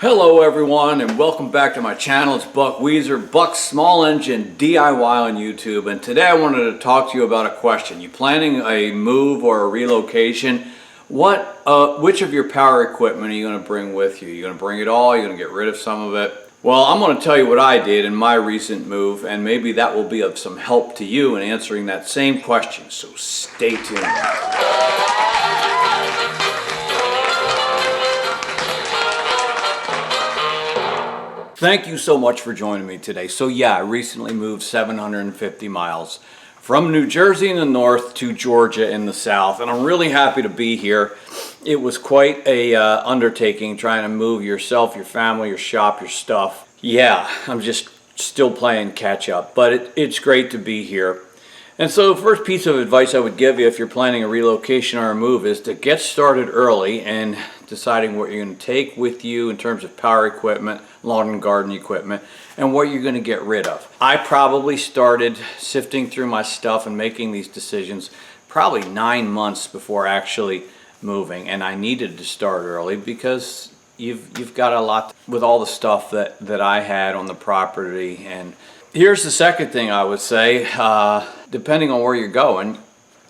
Hello everyone and welcome back to my channel. It's Buck Weezer, Buck's Small Engine DIY on YouTube, and today I wanted to talk to you about a question. You planning a move or a relocation? Which of your power equipment are you going to bring with you? Are you going to bring it all? Are you going to get rid of some of it? Well, I'm going to tell you what I did in my recent move, and maybe that will be of some help to you in answering that same question, so stay tuned. Thank you so much for joining me today. So yeah, I recently moved 750 miles from New Jersey in the north to Georgia in the south, and I'm really happy to be here. It was quite a undertaking trying to move yourself, your family, your shop, your stuff. Yeah, I'm just still playing catch up, but it's great to be here. And so the first piece of advice I would give you if you're planning a relocation or a move is to get started early and deciding what you're going to take with you in terms of power equipment, lawn and garden equipment, and what you're going to get rid of. I probably started sifting through my stuff and making these decisions probably 9 months before actually moving, and I needed to start early because you've got a lot with all the stuff that I had on the property. And here's the second thing I would say, depending on where you're going,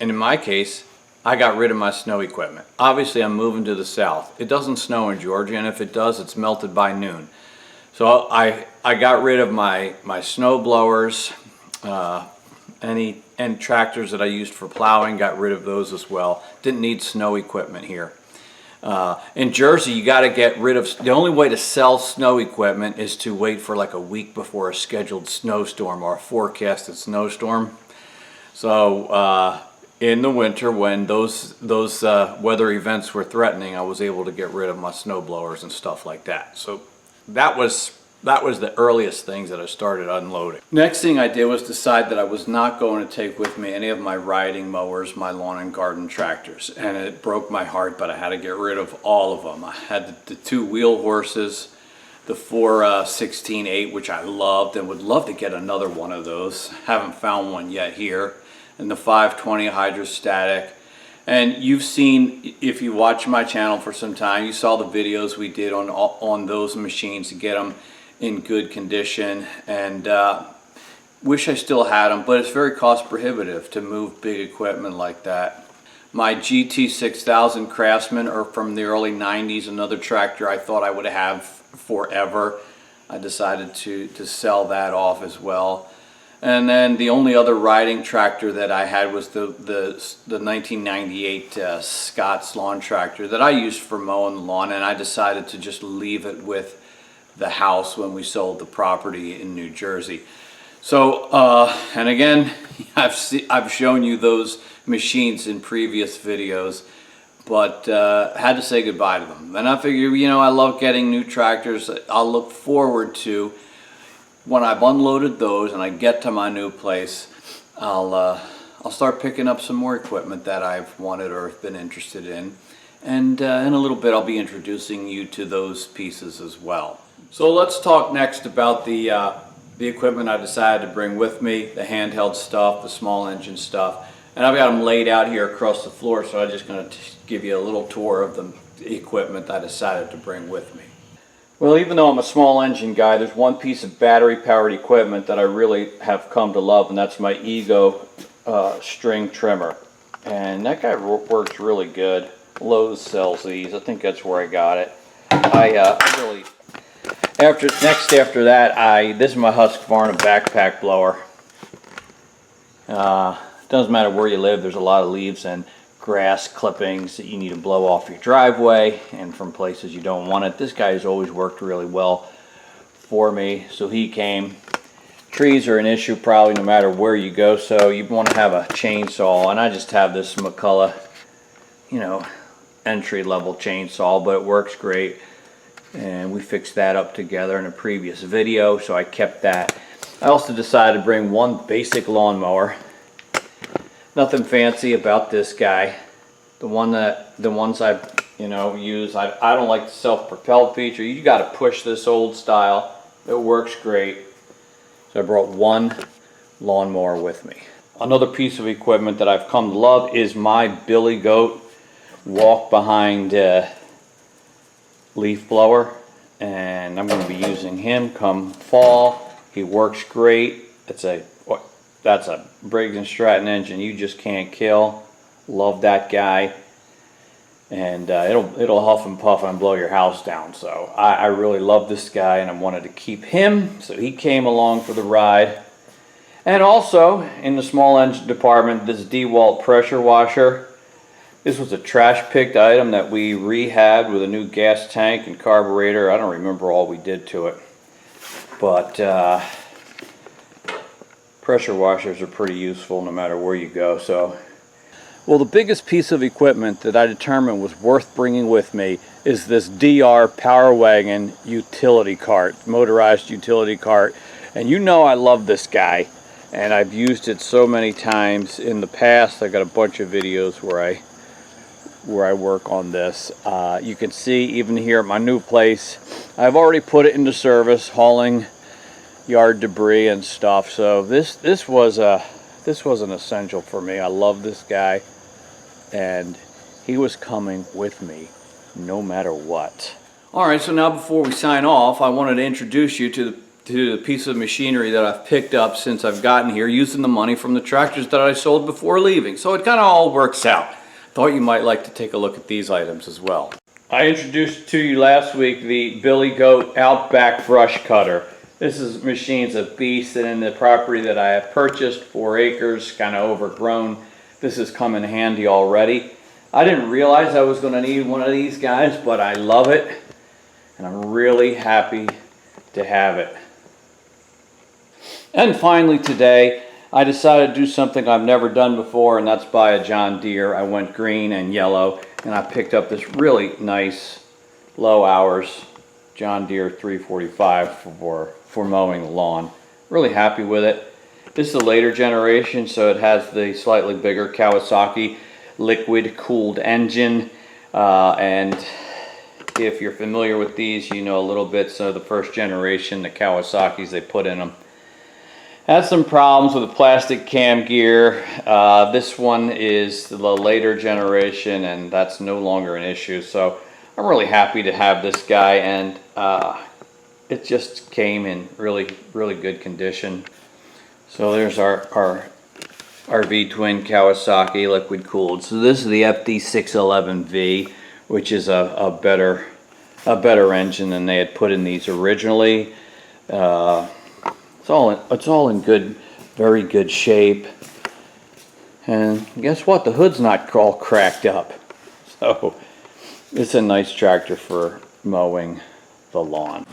and in my case, I got rid of my snow equipment. Obviously, I'm moving to the south. It doesn't snow in Georgia, and if it does, it's melted by noon. So I got rid of my snow blowers, any tractors that I used for plowing, got rid of those as well. Didn't need snow equipment here. In Jersey, you got to get rid of, the only way to sell snow equipment is to wait for like a week before a scheduled snowstorm or a forecasted snowstorm. So in the winter, when those weather events were threatening, I was able to get rid of my snow blowers and stuff like that. So that was the earliest things that I started unloading. Next thing I did was decide that I was not going to take with me any of my riding mowers, my lawn and garden tractors, and it broke my heart, but I had to get rid of all of them. I had the two wheel horses, the 416-8, which I loved and would love to get another one of those. Haven't found one yet here. And the 520 hydrostatic. And you've seen, if you watch my channel for some time, you saw the videos we did on those machines to get them in good condition. And wish I still had them, but it's very cost prohibitive to move big equipment like that. My GT6000 Craftsman are from the early 90s, another tractor I thought I would have forever. I decided to sell that off as well. And then the only other riding tractor that I had was the 1998 Scott's lawn tractor that I used for mowing the lawn, and I decided to just leave it with the house when we sold the property in New Jersey. So, and again, I've shown you those machines in previous videos, but had to say goodbye to them. And I figure, you know, I love getting new tractors. I'll look forward to when I've unloaded those and I get to my new place, I'll start picking up some more equipment that I've wanted or been interested in. And in a little bit, I'll be introducing you to those pieces as well. So let's talk next about the equipment I decided to bring with me, the handheld stuff, the small engine stuff. And I've got them laid out here across the floor, so I'm just going to give you a little tour of the equipment I decided to bring with me. Well, even though I'm a small engine guy, there's one piece of battery powered equipment that I really have come to love, and that's my Ego string trimmer. And that guy works really good. Lowe's sells these. I think that's where I got it. After that, this is my Husqvarna backpack blower. Doesn't matter where you live, there's a lot of leaves and grass clippings that you need to blow off your driveway and from places you don't want it. This guy has always worked really well for me, so he came. Trees are an issue probably no matter where you go, so you want to have a chainsaw, and I just have this McCulloch, you know, entry-level chainsaw, but it works great, and we fixed that up together in a previous video, so I kept that. I also decided to bring one basic lawnmower. Nothing fancy about this guy. The ones I use, I don't like the self-propelled feature. You got to push this old style. It works great. So I brought one lawnmower with me. Another piece of equipment that I've come to love is my Billy Goat walk behind leaf blower. and I'm going to be using him come fall. He works great. That's a Briggs & Stratton engine you just can't kill. Love that guy. And it'll huff and puff and blow your house down. So I really love this guy, and I wanted to keep him, so he came along for the ride. And also in the small engine department, this DeWalt pressure washer. This was a trash picked item that we rehabbed with a new gas tank and carburetor. I don't remember all we did to it, but pressure washers are pretty useful no matter where you go. So, well, the biggest piece of equipment that I determined was worth bringing with me is this DR Power Wagon utility cart, motorized utility cart. And you know I love this guy, and I've used it so many times in the past. I got a bunch of videos where I work on this. You can see even here at my new place, I've already put it into service, hauling yard debris and stuff. So this was an essential for me. I love this guy, and he was coming with me no matter what. All right, so now before we sign off, I wanted to introduce you to the piece of machinery that I've picked up since I've gotten here, using the money from the tractors that I sold before leaving. So it kind of all works out. Thought you might like to take a look at these items as well. I introduced to you last week the Billy Goat Outback brush cutter. This machine's a beast, and in the property that I have purchased, 4 acres, kind of overgrown, this has come in handy already. I didn't realize I was going to need one of these guys, but I love it, and I'm really happy to have it. And finally today, I decided to do something I've never done before, and that's buy a John Deere. I went green and yellow, and I picked up this really nice low hours John Deere 345 for mowing the lawn. Really happy with it. This is the later generation, so it has the slightly bigger Kawasaki liquid cooled engine, and if you're familiar with these, you know a little bit. So the first generation, the Kawasaki's they put in them, had some problems with the plastic cam gear. This one is the later generation, and that's no longer an issue. So I'm really happy to have this guy, and it just came in really good condition. So there's our V-twin Kawasaki liquid cooled. So this is the FD611V, which is a better engine than they had put in these originally. It's all in very good shape. And guess what? The hood's not all cracked up. So it's a nice tractor for mowing the lawn.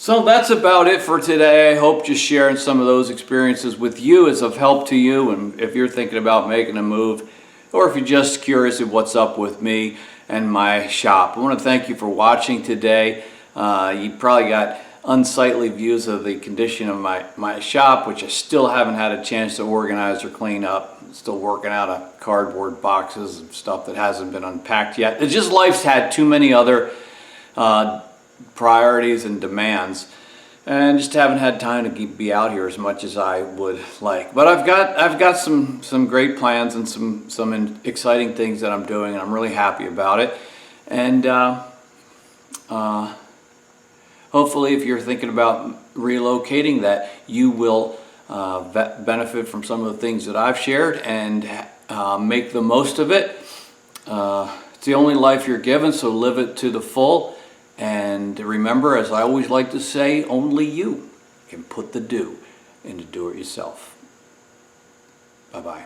So that's about it for today. I hope just sharing some of those experiences with you is of help to you, and if you're thinking about making a move, or if you're just curious of what's up with me and my shop. I want to thank you for watching today. You probably got unsightly views of the condition of my shop, which I still haven't had a chance to organize or clean up. I'm still working out of cardboard boxes and stuff that hasn't been unpacked yet. It's just life's had too many other priorities and demands, and just haven't had time to be out here as much as I would like. But I've got some great plans and some exciting things that I'm doing, and I'm really happy about it. And hopefully, if you're thinking about relocating, that you will benefit from some of the things that I've shared and make the most of it. It's the only life you're given, so live it to the full. And remember, as I always like to say, only you can put the do into do-it-yourself. Bye-bye.